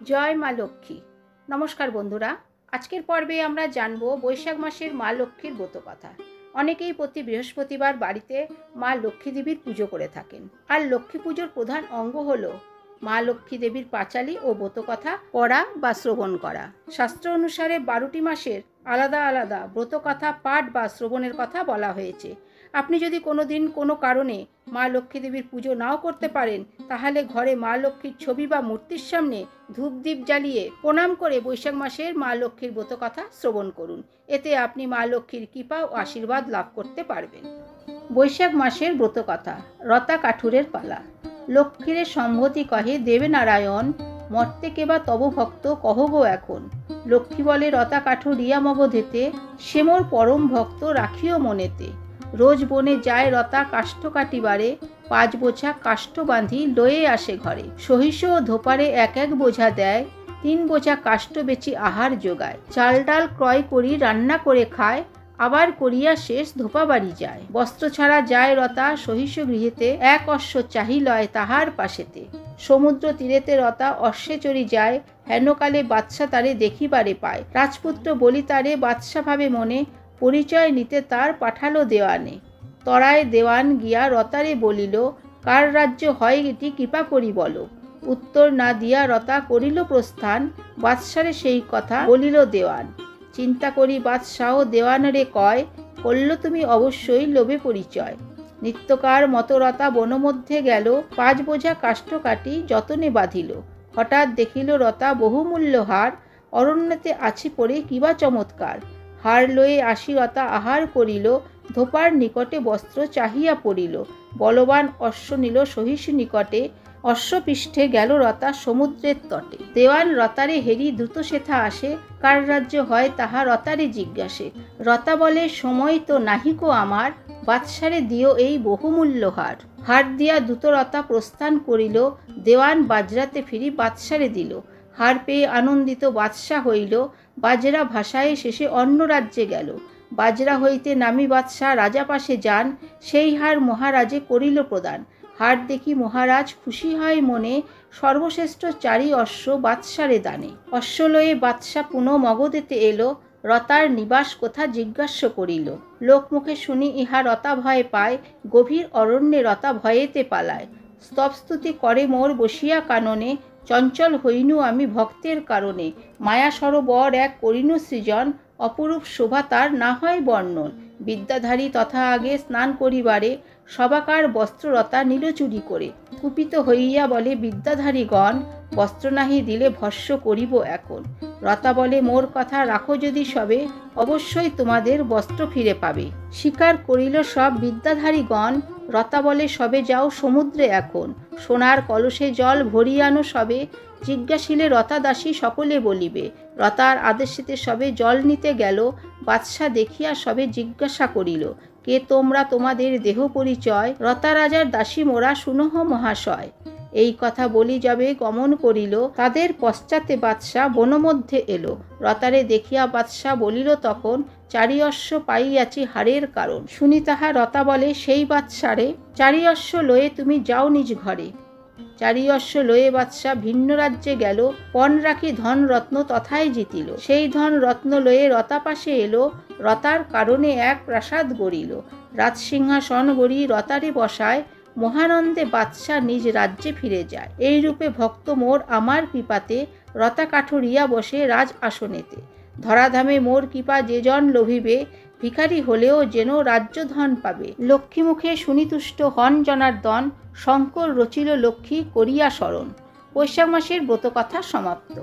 জয় মা লক্ষ্মী। নমস্কার বন্ধুরা, আজকের পর্বে আমরা জানব বৈশাখ মাসের মা লক্ষ্মীর ব্রতকথা। অনেকেই প্রতি বৃহস্পতিবার বাড়িতে মা লক্ষ্মী দেবীর পুজো করে থাকেন। আর লক্ষ্মী পুজোর প্রধান অঙ্গ হলো মা লক্ষ্মী দেবীর পাঁচালী ও ব্রতকথা পড়া বা শ্রবণ করা। শাস্ত্র অনুসারে 12টি মাসের আলাদা আলাদা ব্রতকথা পাঠ বা শ্রবণের কথা বলা হয়েছে। আপনি যদি কোনো দিন কোনো কারণে মা লক্ষ্মী দেবীর পুজো নাও করতে পারেন, তাহলে ঘরে মা লক্ষ্মীর ছবি বা মূর্তির সামনে ধূপদীপ জ্বালিয়ে প্রণাম করে বৈশাখ মাসের মা লক্ষ্মীর ব্রতকথা শ্রবণ করুন। এতে আপনি মা লক্ষ্মীর কৃপা ও আশীর্বাদ লাভ করতে পারবেন। বৈশাখ মাসের ব্রতকথা। রতা কাঠুরের পালা। লক্ষ্মীরে সম্মতি কহে দেবে নারায়ণ, মর্তে কেবা তব ভক্ত কহ গো এখন। লক্ষ্মী বলে রতা কাঠুরিয়া মগধেতে, সে মোর পরম ভক্ত রাখিও মনেতে। রোজ বনে যায় রতা কাষ্ঠ কাটিবারে, 5 বোঝা কাষ্ঠ বাঁধি লয়ে আসে ঘরে। সহিষ্ণু ও ধোপারে এক এক বোঝা দেয়, 3 বোঝা কাষ্ঠ বেচি আহার যোগায়। চাল ডাল ক্রয় করি রান্না করে খায়, আবার করিয়া শেষ ধোপা বাড়ি যায়। বস্ত্র ছাড়া যায় রতা সহিষ্ণু গৃহেতে, এক অশ্ব চাহি লয় তাহার পাশেতে। সমুদ্র তীরেতে রতা অশ্বে চড়ি যায়, হেনকালে বাদশা তারে দেখিবারে পায়। রাজপুত্র বলি তারে বাদশা ভাবে মনে, পরিচয় নিতে তার পাঠালো দেওয়ানে। তরায় দেওয়ান গিয়া রতারে বলিল, কার রাজ্য হয় এটি কৃপা করি বলো। উত্তর না দিয়া রতা করিল প্রস্থান, বাদশারে সেই কথা বলিল দেওয়ান। চিন্তা করি বাদশাহ দেওয়ানরে কয়, করল তুমি অবশ্যই লোভে পরিচয়। নিত্যকার মতো রতা বনমধ্যে গেল, 5 বোঝা কাষ্ঠ কাটি যতনে বাঁধিল। হঠাৎ দেখিল রতা বহুমূল্য হার, অরণ্যতে আছে পড়ে কিবা চমৎকার। হার লয়ে আসি রতা আহার করিল, ধোপার নিকটে বস্ত্র চাহিয়া পড়িল। বলবান অশ্ব নিল সহিষ্ণু নিকটে, অশ্বপৃষ্ঠে গেল রতা সমুদ্রের তটে। দেওয়ান রতারে হেরি দ্রুত সেথা আসে, কার রাজ্য হয় তাহা রতারে জিজ্ঞাসে। রতা বলে সময় তো নাহিকো আমার, বাদশারে দিও এই বহুমূল্য হার। হার দিয়া দ্রুত রতা প্রস্থান করিল, দেওয়ান বাজরাতে ফিরি বাদশারে দিল। হার পেয়ে আনন্দিত বাদশা হইল, বাজরা ভাষায় শেষে অন্য রাজ্যে গেল। বাজরা হইতে নামি বাদশা রাজা পাশে যান, সেই হার মহারাজে করিল প্রদান। হার দেখি মহারাজ খুশি হয় মনে, সর্বশ্রেষ্ঠ 4 অশ্ব বাদশারে দানে। অশ্ব লয়ে বাদশা পুনঃ মগধেতে এলো, রতার নিবাস কোথা জিজ্ঞাস্য করিল। লোকমুখে শুনি ইহা রতা ভয় পায়, গভীর অরণ্যে রতা ভয়েতে পালায়। স্তবস্তুতি করে মোর বসিয়া কাননে, চঞ্চল হইনু আমি ভক্তের কারণে। মায়া সরোবর এক করিনু সৃজন, অপরূপ শোভা তার না হয় বর্ণন। বিদ্যাধারী তথা আগে স্নান করিবারে, সবাকার বস্ত্ররতা নিল চুরি করে। কুপিত হইয়া বলে বিদ্যাধারীগণ, বস্ত্র নাহি দিলে ভস্য করিব এখন। রতা বলে মোর কথা রাখো যদি সবে, অবশ্যই তোমাদের বস্ত্র ফিরে পাবে। স্বীকার করিল সব বিদ্যাধারীগণ, রতা বলে সবে যাও সমুদ্রে এখন। সোনার কলসে জল ভরিয়ে আনো সবে, জিজ্ঞাসিলে রতা দাসী সকলে বলিবে। রতার আদেশেতে সবে জল নিতে গেল, বাদশা দেখিয়া সবে জিজ্ঞাসা করিল, কে তোমরা, তোমাদের দেহ পরিচয়। রতা রাজার দাসী মোরা শুনহ মহাশয়। এই কথা বলি যবে গমন করিল, তাদের পশ্চাতে বাদশা বনমধ্যে এলো। রতারে দেখিয়া বাদশা বলিল তখন, 4 অশ্ব পাইয়াছি হারের কারণ। শুনি তাহা রতা বলে সেই বাদশারে, 4 অশ্ব লয়ে তুমি যাও নিজ ঘরে। 4 অশ্ব লয়ে বাদশা ভিন্ন রাজ্যে গেল, পণ রাখি ধন রত্ন তথায় জিতিল। সেই ধন রত্ন লয়ে রতা পাশে এলো, রতার কারণে এক প্রাসাদ গড়িল। রাজসিংহাসন গড়ি রতারে বসায়, মহানন্দে বাদশা নিজ রাজ্যে ফিরে যায়। এই রূপে ভক্ত মোর আমার কৃপাতে, রতা কাঠুরিয়া বসে রাজ আসনেতে। ধরাধামে মোর কৃপা যে জন লভিবে, ভিখারি হলেও যেন রাজ্য ধন পাবে। লক্ষ্মী মুখে শুনি তুষ্ট হন জনার্দন, শঙ্কর রচিল লক্ষ্মী করিয়া স্মরণ। বৈশাখ মাসের ব্রতকথা সমাপ্ত।